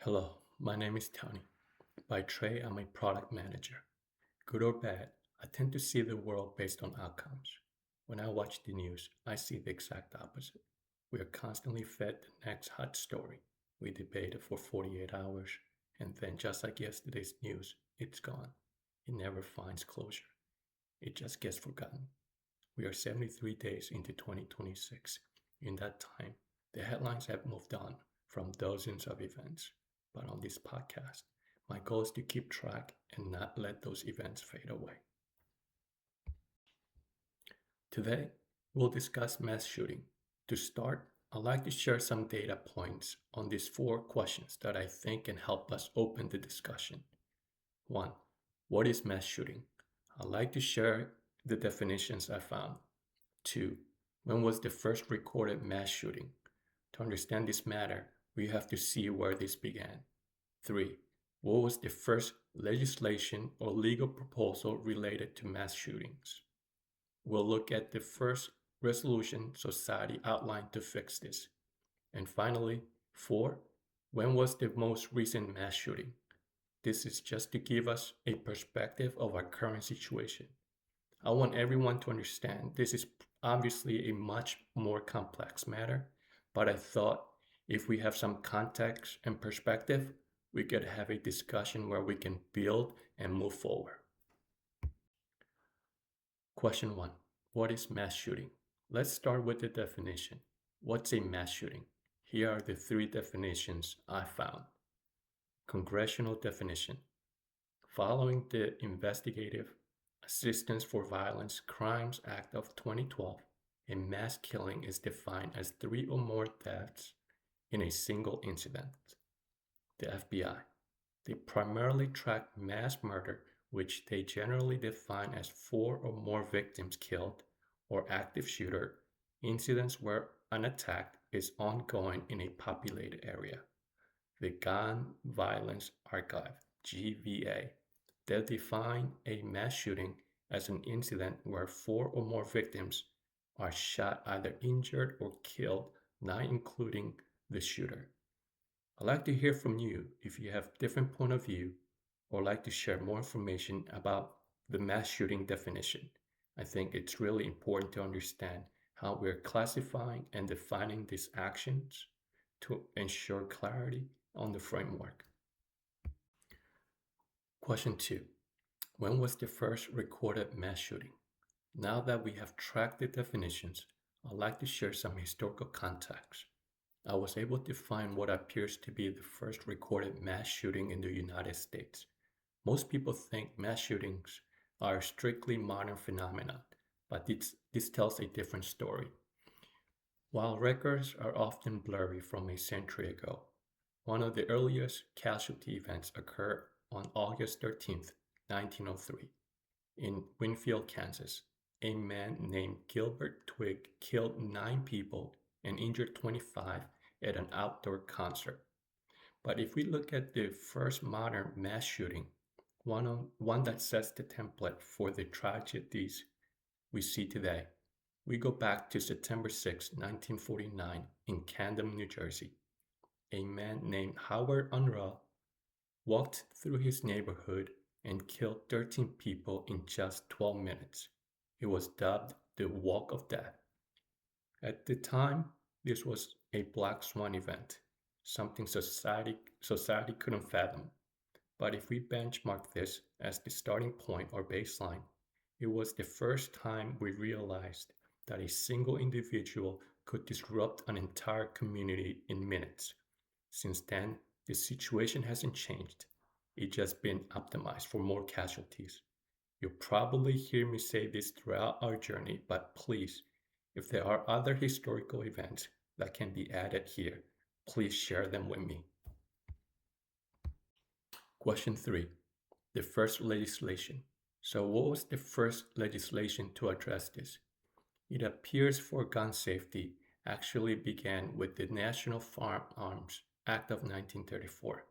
Hello, my name is Tony. By trade, I'm a product manager. Good or bad, I tend to see the world based on outcomes. When I watch the news, I see the exact opposite. We are constantly fed the next hot story. We debate it for 48 hours, and then, just like yesterday's news, it's gone. It never finds closure. It just gets forgotten. We are 73 days into 2026. In that time, the headlines have moved on from dozens of events. But on this podcast, my goal is to keep track and not let those events fade away. Today, we'll discuss mass shooting. To start, I'd like to share some data points on these four questions that I think can help us open the discussion. 1. What is mass shooting? I'd like to share the definitions I found. 2. When was the first recorded mass shooting? To understand this matter, we have to see where this began. 3. What was the first legislation or legal proposal related to mass shootings? We'll look at the first resolution society outlined to fix this. And finally, 4. When was the most recent mass shooting? This is just to give us a perspective of our current situation. I want everyone to understand this is obviously a much more complex matter, but I thought if we have some context and perspective, we could have a discussion where we can build and move forward. Question 1. What is mass shooting? Let's start with the definition. What's a mass shooting? Here are the three definitions I found. Congressional definition. Following the Investigative Assistance for Violence Crimes Act of 2012, a mass killing is defined as 3 or more deaths in a single incident. The FBI. They primarily track mass murder, which they generally define as 4 or more victims killed, or active shooter, incidents where an attack is ongoing in a populated area. The Gun Violence Archive, GVA. They define a mass shooting as an incident where 4 or more victims are shot, either injured or killed, not including the shooter. I'd like to hear from you if you have a different point of view or like to share more information about the mass shooting definition. I think it's really important to understand how we're classifying and defining these actions to ensure clarity on the framework. Question 2. When was the first recorded mass shooting? Now that we have tracked the definitions, I'd like to share some historical context. I was able to find what appears to be the first recorded mass shooting in the United States. Most people think mass shootings are a strictly modern phenomenon, but this tells a different story. While records are often blurry from a century ago, one of the earliest casualty events occurred on August 13, 1903, in Winfield, Kansas. A man named Gilbert Twigg killed 9 people and injured 25 at an outdoor concert. But if we look at the first modern mass shooting, one that sets the template for the tragedies we see today, we go back to September 6, 1949 in Camden, New Jersey. A man named Howard Unruh walked through his neighborhood and killed 13 people in just 12 minutes. It was dubbed the Walk of Death. At the time, this was a black swan event, something society couldn't fathom. But if we benchmark this as the starting point or baseline, it was the first time we realized that a single individual could disrupt an entire community in minutes. Since then, the situation hasn't changed. It's just been optimized for more casualties. You'll probably hear me say this throughout our journey, but please, if there are other historical events that can be added here, please share them with me. Question 3. The first legislation. So what was the first legislation to address this? It appears for gun safety actually began with the National Firearms Act of 1934.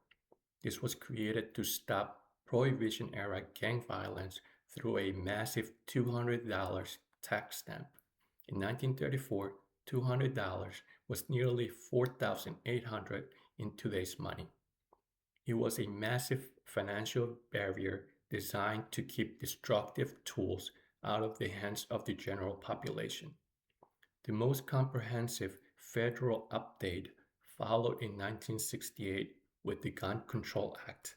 This was created to stop Prohibition-era gang violence through a massive $200 tax stamp. In 1934, $200 was nearly $4,800 in today's money. It was a massive financial barrier designed to keep destructive tools out of the hands of the general population. The most comprehensive federal update followed in 1968 with the Gun Control Act.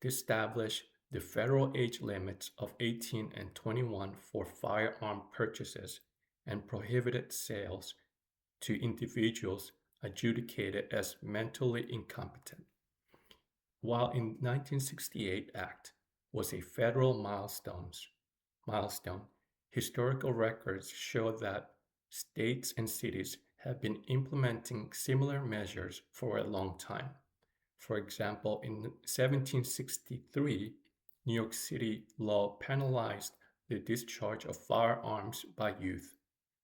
This established the federal age limits of 18 and 21 for firearm purchases and prohibited sales to individuals adjudicated as mentally incompetent. While in 1968 Act was a federal milestone, historical records show that states and cities have been implementing similar measures for a long time. For example, in 1763, New York City law penalized the discharge of firearms by youth.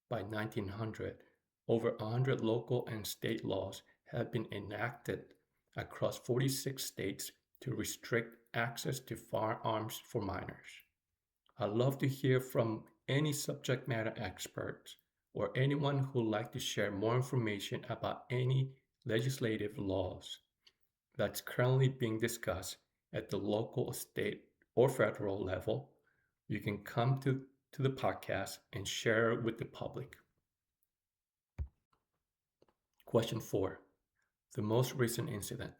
By 1900, over 100 local and state laws have been enacted across 46 states to restrict access to firearms for minors. I'd love to hear from any subject matter experts or anyone who would like to share more information about any legislative laws that's currently being discussed at the local, state, or federal level. You can come to the podcast and share it with the public. Question 4. The most recent incident.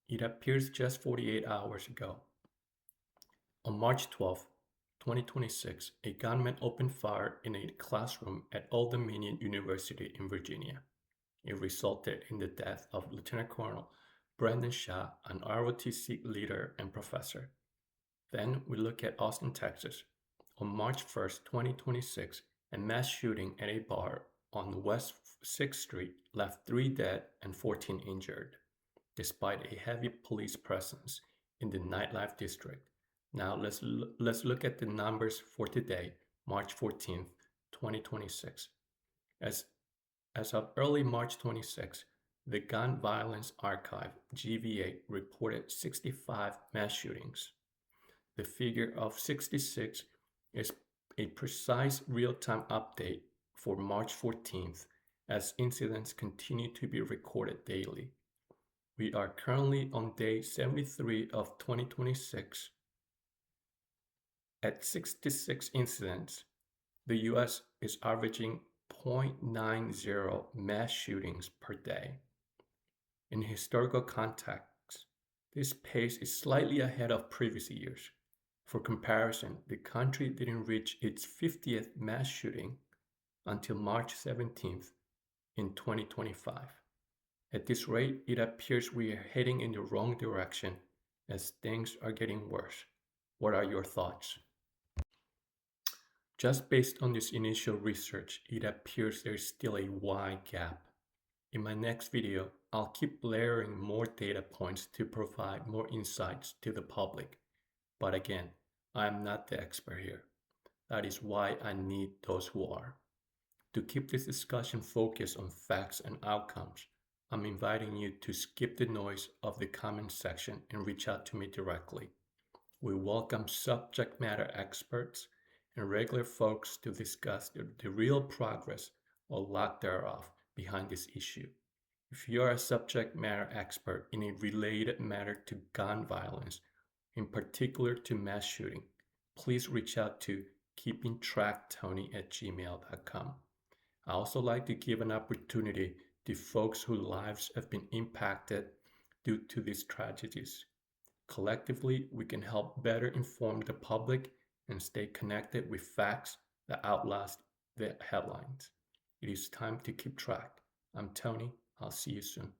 It appears just 48 hours ago. On March 12, 2026, a gunman opened fire in a classroom at Old Dominion University in Virginia. It resulted in the death of Lieutenant Colonel Brandon Shaw, an ROTC leader and professor. Then we look at Austin, Texas. On March 1st, 2026, a mass shooting at a bar on West 6th Street left 3 dead and 14 injured, despite a heavy police presence in the nightlife district. Now let's look at the numbers for today, March 14th, 2026. As of early March 26, the Gun Violence Archive, GVA, reported 65 mass shootings. The figure of 66 is a precise real-time update for March 14th, as incidents continue to be recorded daily. We are currently on day 73 of 2026. At 66 incidents, the US is averaging 0.90 mass shootings per day. In historical context, this pace is slightly ahead of previous years. For comparison, the country didn't reach its 50th mass shooting until March 17th in 2025. At this rate, it appears we are heading in the wrong direction as things are getting worse. What are your thoughts? Just based on this initial research, it appears there is still a wide gap. In my next video, I'll keep layering more data points to provide more insights to the public. But again, I'm not the expert here. That is why I need those who are. To keep this discussion focused on facts and outcomes, I'm inviting you to skip the noise of the comment section and reach out to me directly. We welcome subject matter experts and regular folks to discuss the real progress or lack thereof behind this issue. If you are a subject matter expert in a related matter to gun violence, in particular to mass shooting, please reach out to keepingtracktony@gmail.com. I also like to give an opportunity to folks whose lives have been impacted due to these tragedies. Collectively, we can help better inform the public and stay connected with facts that outlast the headlines. It is time to keep track. I'm Tony. I'll see you soon.